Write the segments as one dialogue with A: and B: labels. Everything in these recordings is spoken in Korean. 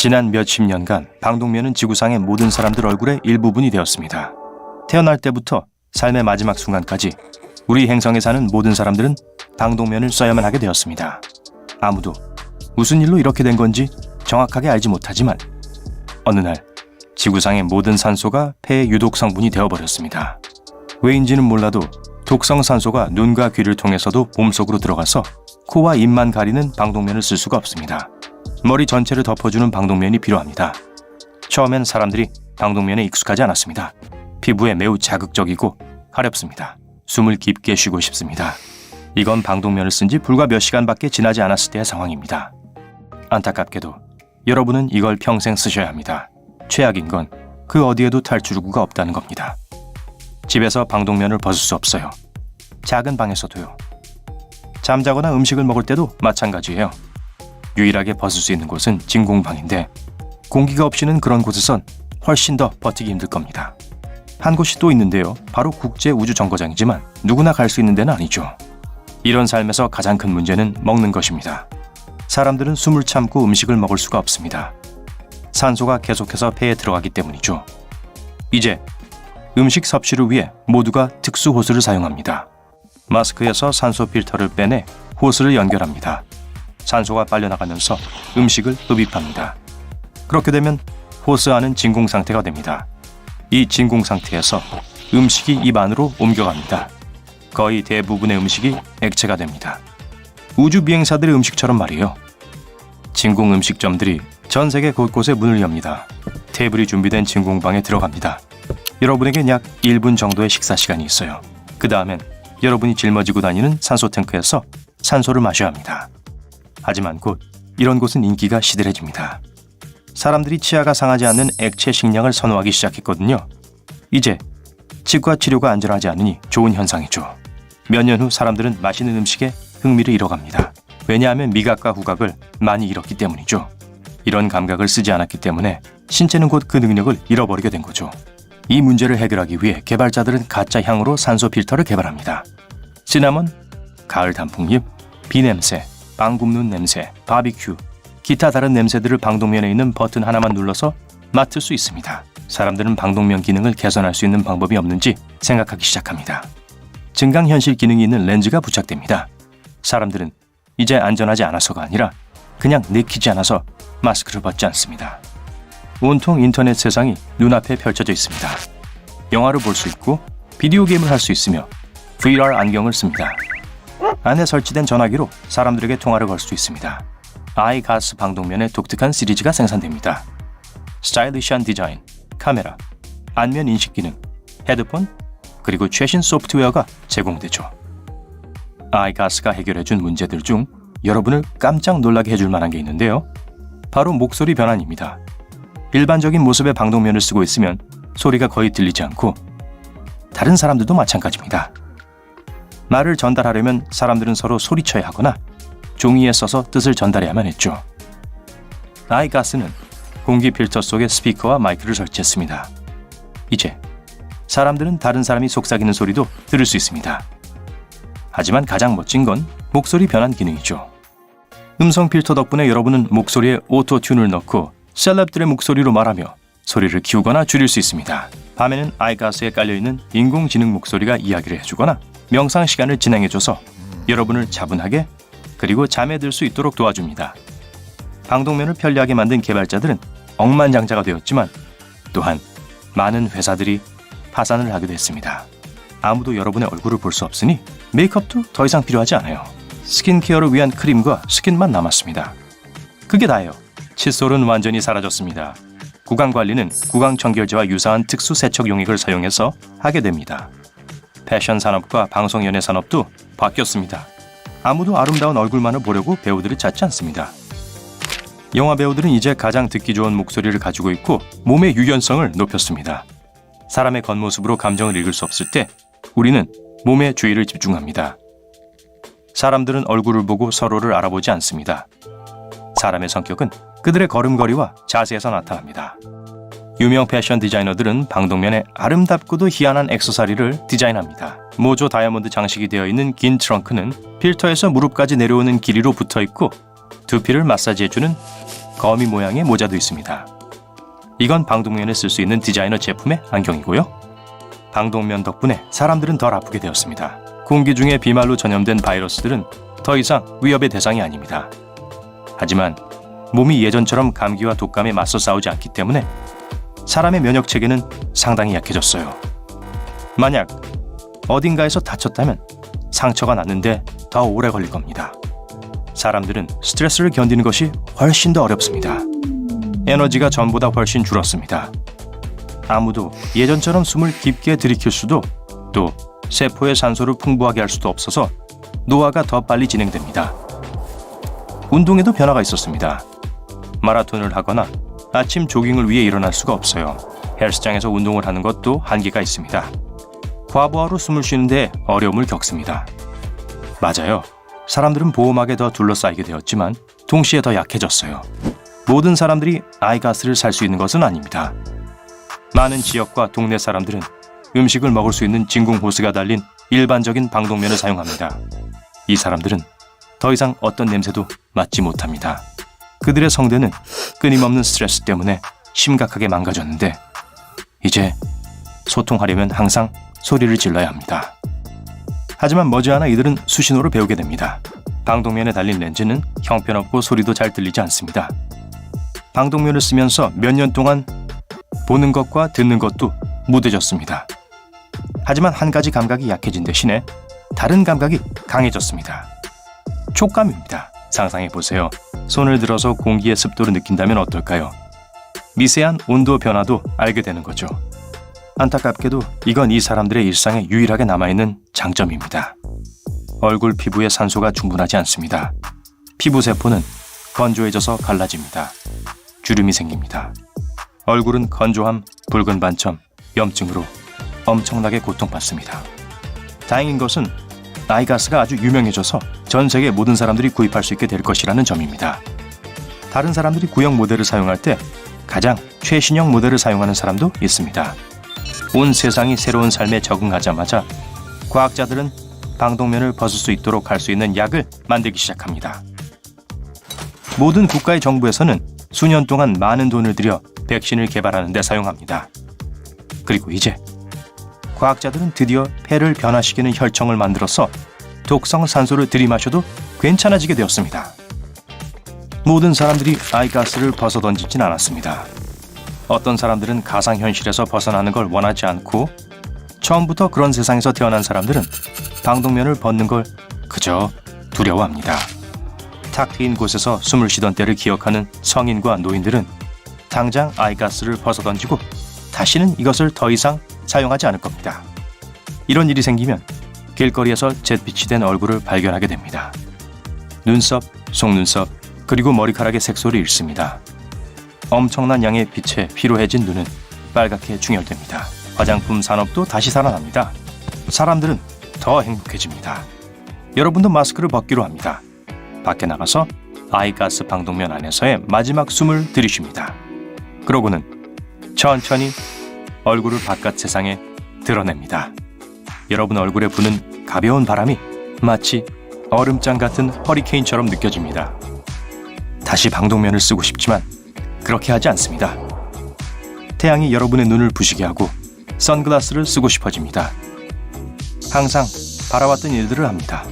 A: 지난 몇십 년간 방독면은 지구상의 모든 사람들 얼굴의 일부분이 되었습니다. 태어날 때부터 삶의 마지막 순간까지 우리 행성에 사는 모든 사람들은 방독면을 써야만 하게 되었습니다. 아무도 무슨 일로 이렇게 된 건지 정확하게 알지 못하지만 어느 날 지구상의 모든 산소가 폐의 유독 성분이 되어버렸습니다. 왜인지는 몰라도 독성 산소가 눈과 귀를 통해서도 몸속으로 들어가서 코와 입만 가리는 방독면을 쓸 수가 없습니다. 머리 전체를 덮어주는 방독면이 필요합니다. 처음엔 사람들이 방독면에 익숙하지 않았습니다. 피부에 매우 자극적이고 가렵습니다. 숨을 깊게 쉬고 싶습니다. 이건 방독면을 쓴 지 불과 몇 시간밖에 지나지 않았을 때의 상황입니다. 안타깝게도 여러분은 이걸 평생 쓰셔야 합니다. 최악인 건 그 어디에도 탈출구가 없다는 겁니다. 집에서 방독면을 벗을 수 없어요. 작은 방에서도요. 잠자거나 음식을 먹을 때도 마찬가지예요. 유일하게 벗을 수 있는 곳은 진공방인데 공기가 없이는 그런 곳에선 훨씬 더 버티기 힘들 겁니다. 한 곳이 또 있는데요. 바로 국제우주정거장이지만 누구나 갈 수 있는 데는 아니죠. 이런 삶에서 가장 큰 문제는 먹는 것입니다. 사람들은 숨을 참고 음식을 먹을 수가 없습니다. 산소가 계속해서 폐에 들어가기 때문이죠. 이제 음식 섭취를 위해 모두가 특수 호스를 사용합니다. 마스크에서 산소 필터를 빼내 호스를 연결합니다. 산소가 빨려나가면서 음식을 흡입합니다. 그렇게 되면 호스 안은 진공 상태가 됩니다. 이 진공 상태에서 음식이 입 안으로 옮겨갑니다. 거의 대부분의 음식이 액체가 됩니다. 우주 비행사들의 음식처럼 말이에요. 진공 음식점들이 전 세계 곳곳에 문을 엽니다. 테이블이 준비된 진공방에 들어갑니다. 여러분에겐 약 1분 정도의 식사 시간이 있어요. 그 다음엔 여러분이 짊어지고 다니는 산소 탱크에서 산소를 마셔야 합니다. 하지만 곧 이런 곳은 인기가 시들해집니다. 사람들이 치아가 상하지 않는 액체 식량을 선호하기 시작했거든요. 이제 치과 치료가 안전하지 않으니 좋은 현상이죠. 몇 년 후 사람들은 맛있는 음식에 흥미를 잃어갑니다. 왜냐하면 미각과 후각을 많이 잃었기 때문이죠. 이런 감각을 쓰지 않았기 때문에 신체는 곧 그 능력을 잃어버리게 된 거죠. 이 문제를 해결하기 위해 개발자들은 가짜 향으로 산소 필터를 개발합니다. 시나몬, 가을 단풍잎, 비냄새, 빵 굽는 냄새, 바비큐, 기타 다른 냄새들을 방독면에 있는 버튼 하나만 눌러서 맡을 수 있습니다. 사람들은 방독면 기능을 개선할 수 있는 방법이 없는지 생각하기 시작합니다. 증강현실 기능이 있는 렌즈가 부착됩니다. 사람들은 이제 안전하지 않아서가 아니라 그냥 내키지 않아서 마스크를 벗지 않습니다. 온통 인터넷 세상이 눈앞에 펼쳐져 있습니다. 영화를 볼 수 있고 비디오 게임을 할 수 있으며 VR 안경을 씁니다. 안에 설치된 전화기로 사람들에게 통화를 걸 수 있습니다. 아이가스 방독면의 독특한 시리즈가 생산됩니다. 스타일리시한 디자인, 카메라, 안면 인식 기능, 헤드폰, 그리고 최신 소프트웨어가 제공되죠. 아이가스가 해결해준 문제들 중 여러분을 깜짝 놀라게 해줄 만한 게 있는데요. 바로 목소리 변환입니다. 일반적인 모습의 방독면을 쓰고 있으면 소리가 거의 들리지 않고 다른 사람들도 마찬가지입니다. 말을 전달하려면 사람들은 서로 소리쳐야 하거나 종이에 써서 뜻을 전달해야만 했죠. 아이가스는 공기 필터 속에 스피커와 마이크를 설치했습니다. 이제 사람들은 다른 사람이 속삭이는 소리도 들을 수 있습니다. 하지만 가장 멋진 건 목소리 변환 기능이죠. 음성 필터 덕분에 여러분은 목소리에 오토튠을 넣고 셀럽들의 목소리로 말하며 소리를 키우거나 줄일 수 있습니다. 밤에는 아이가스에 깔려있는 인공지능 목소리가 이야기를 해주거나 명상 시간을 진행해줘서 여러분을 차분하게 그리고 잠에 들 수 있도록 도와줍니다. 방독면을 편리하게 만든 개발자들은 억만장자가 되었지만 또한 많은 회사들이 파산을 하게 됐습니다. 아무도 여러분의 얼굴을 볼 수 없으니 메이크업도 더 이상 필요하지 않아요. 스킨케어를 위한 크림과 스킨만 남았습니다. 그게 다예요. 칫솔은 완전히 사라졌습니다. 구강관리는 구강청결제와 유사한 특수 세척 용액을 사용해서 하게 됩니다. 패션 산업과 방송연예 산업도 바뀌었습니다. 아무도 아름다운 얼굴만을 보려고 배우들을 찾지 않습니다. 영화 배우들은 이제 가장 듣기 좋은 목소리를 가지고 있고 몸의 유연성을 높였습니다. 사람의 겉모습으로 감정을 읽을 수 없을 때 우리는 몸에 주의를 집중합니다. 사람들은 얼굴을 보고 서로를 알아보지 않습니다. 사람의 성격은 그들의 걸음걸이와 자세에서 나타납니다. 유명 패션 디자이너들은 방독면에 아름답고도 희한한 액세서리를 디자인합니다. 모조 다이아몬드 장식이 되어 있는 긴 트렁크는 필터에서 무릎까지 내려오는 길이로 붙어 있고 두피를 마사지해주는 거미 모양의 모자도 있습니다. 이건 방독면에 쓸 수 있는 디자이너 제품의 안경이고요. 방독면 덕분에 사람들은 덜 아프게 되었습니다. 공기 중에 비말로 전염된 바이러스들은 더 이상 위협의 대상이 아닙니다. 하지만 몸이 예전처럼 감기와 독감에 맞서 싸우지 않기 때문에 사람의 면역 체계는 상당히 약해졌어요. 만약 어딘가에서 다쳤다면 상처가 났는데 더 오래 걸릴 겁니다. 사람들은 스트레스를 견디는 것이 훨씬 더 어렵습니다. 에너지가 전보다 훨씬 줄었습니다. 아무도 예전처럼 숨을 깊게 들이킬 수도 또 세포의 산소를 풍부하게 할 수도 없어서 노화가 더 빨리 진행됩니다. 운동에도 변화가 있었습니다. 마라톤을 하거나 아침 조깅을 위해 일어날 수가 없어요. 헬스장에서 운동을 하는 것도 한계가 있습니다. 과부하로 숨을 쉬는데 어려움을 겪습니다. 맞아요. 사람들은 보호막에 더 둘러싸이게 되었지만 동시에 더 약해졌어요. 모든 사람들이 아이가스를 살 수 있는 것은 아닙니다. 많은 지역과 동네 사람들은 음식을 먹을 수 있는 진공 호스가 달린 일반적인 방독면을 사용합니다. 이 사람들은 더 이상 어떤 냄새도 맡지 못합니다. 그들의 성대는 끊임없는 스트레스 때문에 심각하게 망가졌는데 이제 소통하려면 항상 소리를 질러야 합니다. 하지만 머지않아 이들은 수신호를 배우게 됩니다. 방독면에 달린 렌즈는 형편없고 소리도 잘 들리지 않습니다. 방독면을 쓰면서 몇 년 동안 보는 것과 듣는 것도 무뎌졌습니다. 하지만 한 가지 감각이 약해진 대신에 다른 감각이 강해졌습니다. 촉감입니다. 상상해보세요. 손을 들어서 공기의 습도를 느낀다면 어떨까요? 미세한 온도 변화도 알게 되는 거죠. 안타깝게도 이건 이 사람들의 일상에 유일하게 남아있는 장점입니다. 얼굴 피부에 산소가 충분하지 않습니다. 피부 세포는 건조해져서 갈라집니다. 주름이 생깁니다. 얼굴은 건조함, 붉은 반점, 염증으로 엄청나게 고통받습니다. 다행인 것은 아이가스가 아주 유명해져서 전 세계 모든 사람들이 구입할 수 있게 될 것이라는 점입니다. 다른 사람들이 구형 모델을 사용할 때 가장 최신형 모델을 사용하는 사람도 있습니다. 온 세상이 새로운 삶에 적응하자마자 과학자들은 방독면을 벗을 수 있도록 할 수 있는 약을 만들기 시작합니다. 모든 국가의 정부에서는 수년 동안 많은 돈을 들여 백신을 개발하는 데 사용합니다. 그리고 이제 과학자들은 드디어 폐를 변화시키는 혈청을 만들어서 독성 산소를 들이마셔도 괜찮아지게 되었습니다. 모든 사람들이 아이가스를 벗어던지진 않았습니다. 어떤 사람들은 가상현실에서 벗어나는 걸 원하지 않고 처음부터 그런 세상에서 태어난 사람들은 방독면을 벗는 걸 그저 두려워합니다. 탁 트인 곳에서 숨을 쉬던 때를 기억하는 성인과 노인들은 당장 아이가스를 벗어던지고 다시는 이것을 더 이상 사용하지 않을 겁니다. 이런 일이 생기면 길거리에서 잿빛이 된 얼굴을 발견하게 됩니다. 눈썹, 속눈썹, 그리고 머리카락의 색소를 잃습니다. 엄청난 양의 빛에 피로해진 눈은 빨갛게 충혈됩니다. 화장품 산업도 다시 살아납니다. 사람들은 더 행복해집니다. 여러분도 마스크를 벗기로 합니다. 밖에 나가서 아이가스 방독면 안에서의 마지막 숨을 들이쉽니다. 그러고는 천천히 얼굴을 바깥 세상에 드러냅니다. 여러분 얼굴에 부는 가벼운 바람이 마치 얼음장 같은 허리케인처럼 느껴집니다. 다시 방독면을 쓰고 싶지만 그렇게 하지 않습니다. 태양이 여러분의 눈을 부시게 하고 선글라스를 쓰고 싶어집니다. 항상 바라왔던 일들을 합니다.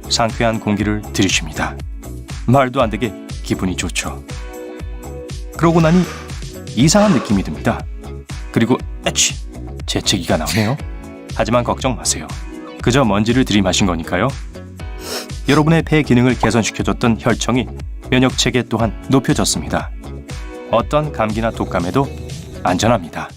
A: 상쾌한 공기를 들이쉽니다. 말도 안 되게 기분이 좋죠. 그러고 나니 이상한 느낌이 듭니다. 그리고 에취! 재채기가 나오네요. 하지만 걱정 마세요. 그저 먼지를 들이마신 거니까요. 여러분의 폐 기능을 개선시켜줬던 혈청이 면역 체계 또한 높여졌습니다. 어떤 감기나 독감에도 안전합니다.